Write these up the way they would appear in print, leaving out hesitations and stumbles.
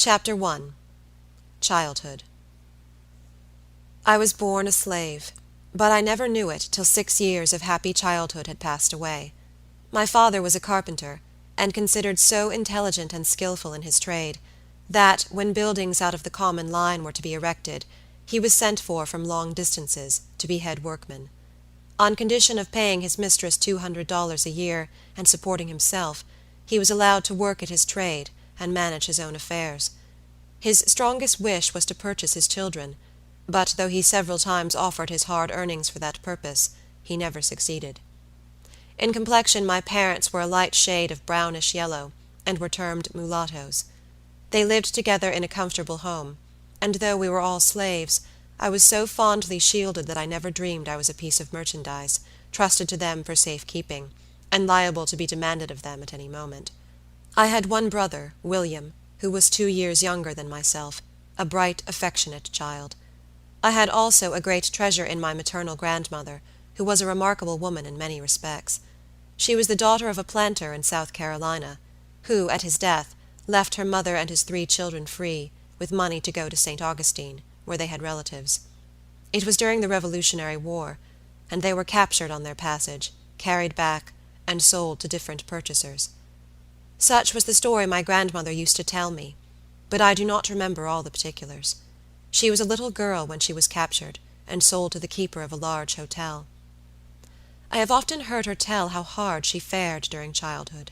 Chapter 1. Childhood. I was born a slave, but I never knew it till 6 years of happy childhood had passed away. My father was a carpenter, and considered so intelligent and skilful in his trade, that, when buildings out of the common line were to be erected, he was sent for from long distances, to be head workman. On condition of paying his mistress $200 a year, and supporting himself, he was allowed to work at his trade, and manage his own affairs. His strongest wish was to purchase his children, but though he several times offered his hard earnings for that purpose, he never succeeded. In complexion my parents were a light shade of brownish yellow, and were termed mulattoes. They lived together in a comfortable home, and though we were all slaves, I was so fondly shielded that I never dreamed I was a piece of merchandise, trusted to them for safe keeping, and liable to be demanded of them at any moment. I had one brother, William, who was 2 years younger than myself, a bright, affectionate child. I had also a great treasure in my maternal grandmother, who was a remarkable woman in many respects. She was the daughter of a planter in South Carolina, who, at his death, left her mother and his 3 children free, with money to go to St. Augustine, where they had relatives. It was during the Revolutionary War, and they were captured on their passage, carried back, and sold to different purchasers. Such was the story my grandmother used to tell me, but I do not remember all the particulars. She was a little girl when she was captured, and sold to the keeper of a large hotel. I have often heard her tell how hard she fared during childhood.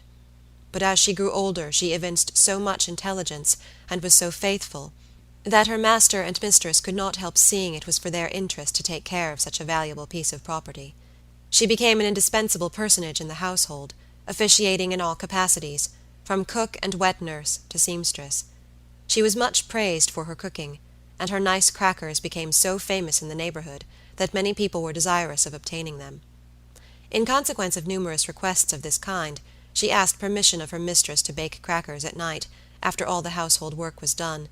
But as she grew older she evinced so much intelligence, and was so faithful, that her master and mistress could not help seeing it was for their interest to take care of such a valuable piece of property. She became an indispensable personage in the household, officiating in all capacities, from cook and wet nurse to seamstress. She was much praised for her cooking, and her nice crackers became so famous in the neighborhood that many people were desirous of obtaining them. In consequence of numerous requests of this kind, she asked permission of her mistress to bake crackers at night, after all the household work was done,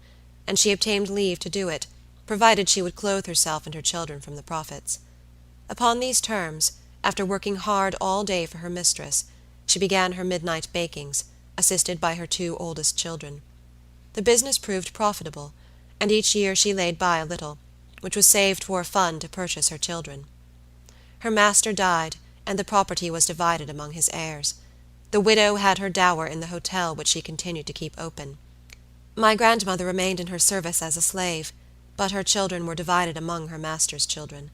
and she obtained leave to do it, provided she would clothe herself and her children from the profits. Upon these terms, after working hard all day for her mistress, she began her midnight bakings, assisted by her 2 oldest children. The business proved profitable, and each year she laid by a little, which was saved for a fund to purchase her children. Her master died, and the property was divided among his heirs. The widow had her dower in the hotel which she continued to keep open. My grandmother remained in her service as a slave, but her children were divided among her master's children.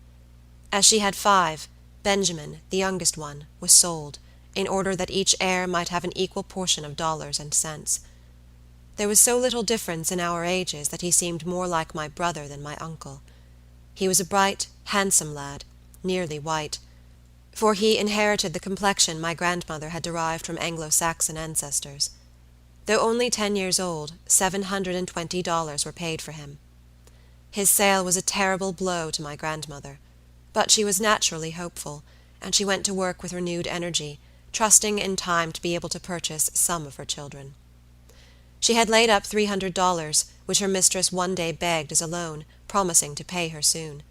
As she had 5, Benjamin, the youngest one, was sold, in order that each heir might have an equal portion of dollars and cents. There was so little difference in our ages that he seemed more like my brother than my uncle. He was a bright, handsome lad, nearly white, for he inherited the complexion my grandmother had derived from Anglo-Saxon ancestors. Though only 10 years old, $720 were paid for him. His sale was a terrible blow to my grandmother, but she was naturally hopeful, and she went to work with renewed energy, trusting in time to be able to purchase some of her children. She had laid up $300, which her mistress one day begged as a loan, promising to pay her soon.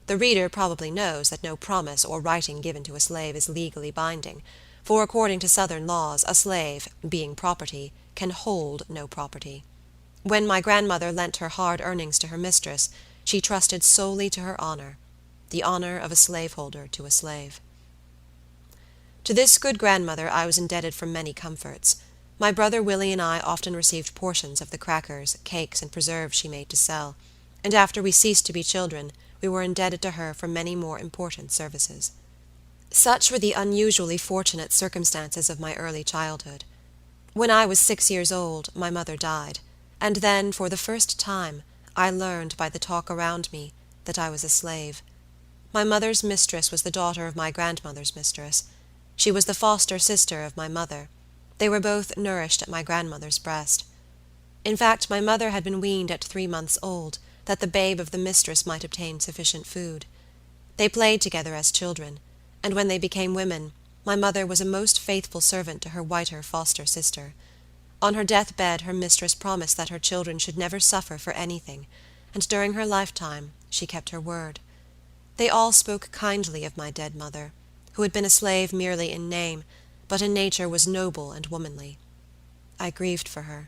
The reader probably knows that no promise or writing given to a slave is legally binding, for according to Southern laws a slave, being property, can hold no property. When my grandmother lent her hard earnings to her mistress, she trusted solely to her honor, the honor of a slaveholder to a slave. To this good grandmother I was indebted for many comforts. My brother Willie and I often received portions of the crackers, cakes, and preserves she made to sell, and after we ceased to be children, we were indebted to her for many more important services. Such were the unusually fortunate circumstances of my early childhood. When I was 6 years old, my mother died, and then, for the first time, I learned by the talk around me that I was a slave. My mother's mistress was the daughter of my grandmother's mistress. She was the foster sister of my mother. They were both nourished at my grandmother's breast. In fact, my mother had been weaned at 3 months old, that the babe of the mistress might obtain sufficient food. They played together as children, and when they became women, my mother was a most faithful servant to her whiter foster sister. On her deathbed her mistress promised that her children should never suffer for anything, and during her lifetime she kept her word. They all spoke kindly of my dead mother, who had been a slave merely in name, but in nature was noble and womanly. I grieved for her,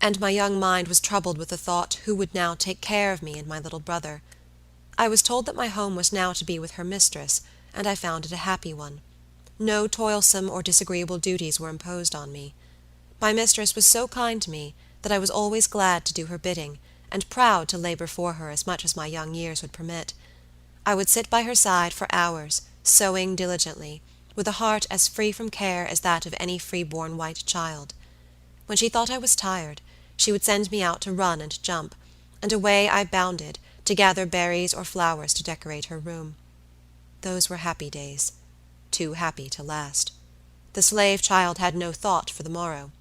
and my young mind was troubled with the thought who would now take care of me and my little brother. I was told that my home was now to be with her mistress, and I found it a happy one. No toilsome or disagreeable duties were imposed on me. My mistress was so kind to me that I was always glad to do her bidding, and proud to labor for her as much as my young years would permit. I would sit by her side for hours, sewing diligently, with a heart as free from care as that of any free-born white child. When she thought I was tired, she would send me out to run and jump, and away I bounded to gather berries or flowers to decorate her room. Those were happy days, too happy to last. The slave child had no thought for the morrow,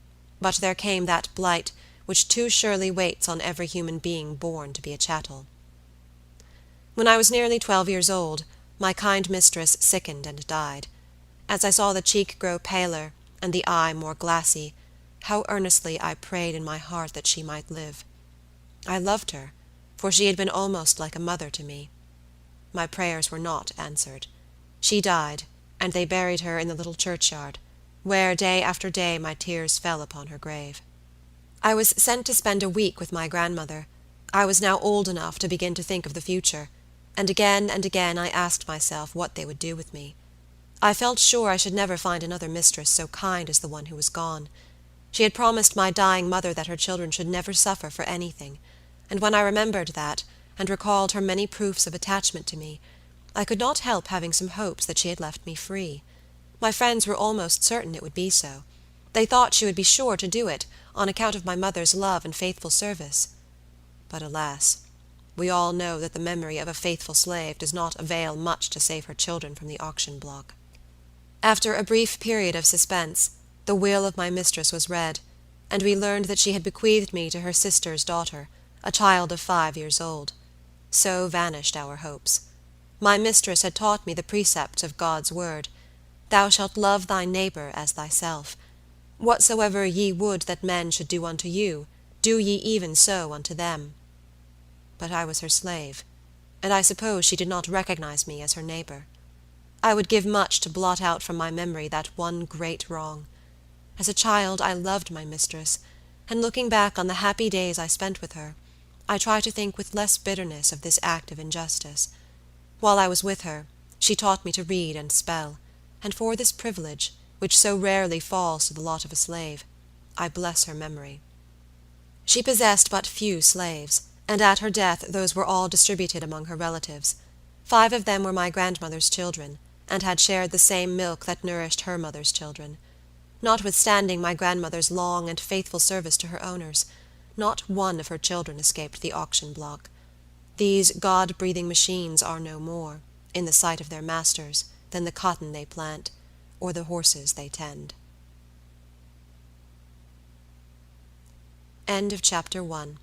but there came that blight which too surely waits on every human being born to be a chattel. When I was nearly 12 years old, my kind mistress sickened and died. As I saw the cheek grow paler and the eye more glassy, how earnestly I prayed in my heart that she might live. I loved her, for she had been almost like a mother to me. My prayers were not answered. She died, and they buried her in the little churchyard, where day after day my tears fell upon her grave. I was sent to spend a week with my grandmother. I was now old enough to begin to think of the future, and again I asked myself what they would do with me. I felt sure I should never find another mistress so kind as the one who was gone. She had promised my dying mother that her children should never suffer for anything, and when I remembered that, and recalled her many proofs of attachment to me, I could not help having some hopes that she had left me free. My friends were almost certain it would be so. They thought she would be sure to do it, on account of my mother's love and faithful service. But alas, we all know that the memory of a faithful slave does not avail much to save her children from the auction block. After a brief period of suspense, the will of my mistress was read, and we learned that she had bequeathed me to her sister's daughter, a child of 5 years old. So vanished our hopes. My mistress had taught me the precepts of God's word. Thou shalt love thy neighbor as thyself. Whatsoever ye would that men should do unto you, do ye even so unto them. But I was her slave, and I suppose she did not recognize me as her neighbor. I would give much to blot out from my memory that one great wrong. As a child I loved my mistress, and looking back on the happy days I spent with her, I try to think with less bitterness of this act of injustice. While I was with her, she taught me to read and spell, and for this privilege, which so rarely falls to the lot of a slave, I bless her memory. She possessed but few slaves, and at her death those were all distributed among her relatives. 5 of them were my grandmother's children, and had shared the same milk that nourished her mother's children. Notwithstanding my grandmother's long and faithful service to her owners, not one of her children escaped the auction block. These God-breathing machines are no more, in the sight of their masters, than the cotton they plant, or the horses they tend. End of chapter 1.